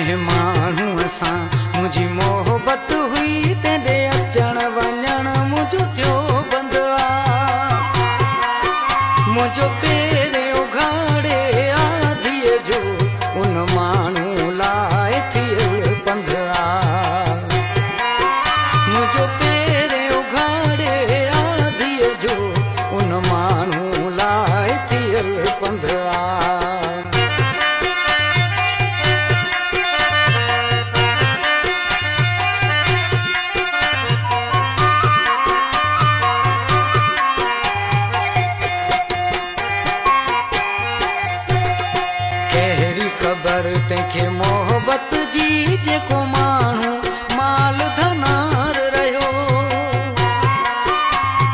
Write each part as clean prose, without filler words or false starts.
जंहिं माण्हूअ सां मुंहिंजी मोहबत हुई तेॾे अचण वञण मुंहिंजो थियो बंदि आहे। मुंहिंजो पेरे उघाड़े आधीअ जो उन माण्हू लाइ थियल पंध आहे। मुंहिंजो पेरे उघाड़े आधीअ जो उन माण्हू लाइ थियल पंध आहे। ख़बर तंहिंखे मोहबत जी जेको माण्हू माल धनार रहियो,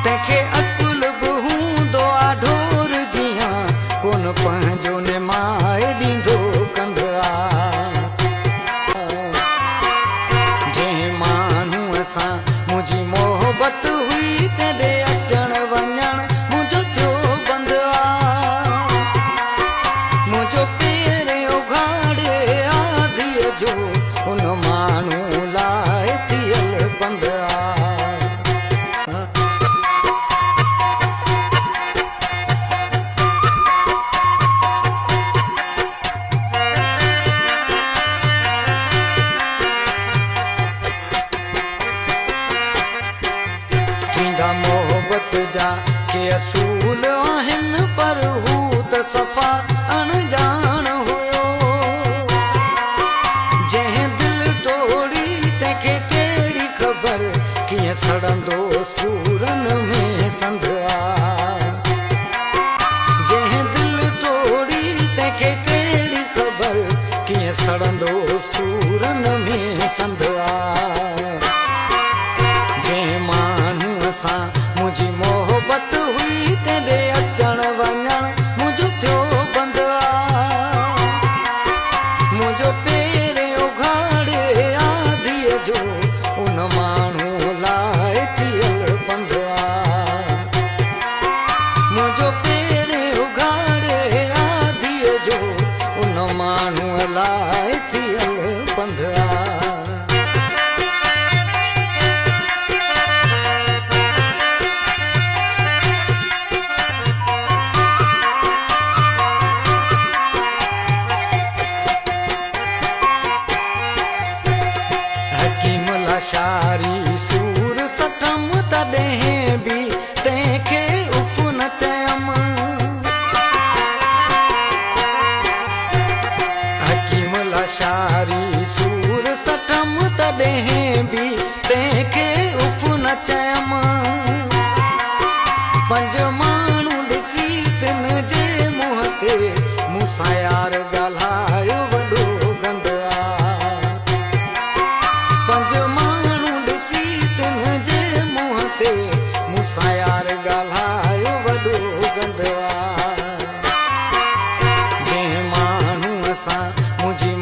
तंहिंखे अकुल बि हूंदो आहे ढोर जियां कोन पंहिंजो निमाए ॾींदो कंद आहे। जंहिं माण्हूअ सां मुंहिंजी मोहबत हुई तेॾे अचण वञण मुंहिंजो थियो बंदि आहे। मुंहिंजो जो उन माण्हू लाइ थियल पंध आहे। थींदा मोहबत जा के असूल आहिनि पर हू त सफ़ा अणजाण हुयो। जंहिं दिल तोड़ी तंहिंखे कहिड़ी ख़बर कीअं सड़ंदो सूरन में संद आहे। जंहिं दिल तोड़ी तंहिंखे कहिड़ी ख़बर कीअं सड़ंदो सूरन में संद आहे। जंहिं माण्हूअ सां मुंहिंजी मोहबत हुई तेॾे अचण वञण मुंहिंजो थियो बंदि आहे। मुंहिंजो पेरे उघाड़े आधीअ जो उन माण्हू लाइ थियल पंध आहे। मुंहिंजो पेरे उघाड़े आधीअ जो उन माण्हू लाइ थियल पंध आहे। शारी सूर सठम तॾहिं बि तंहिंखे उफ न चयमि। हकीम लाशारी सूर सठम तॾहिं बि तंहिंखे उफ न चयमि। पंज माण्हू ॾिसी तिन जे मुंहं ते मूंसां यार ॻाल्हायो वॾो गंद आहे। पंज मूंसां यार ॻाल्हायो वॾो गंद आहे। जंहिं माण्हूअ सां मुंहिंजी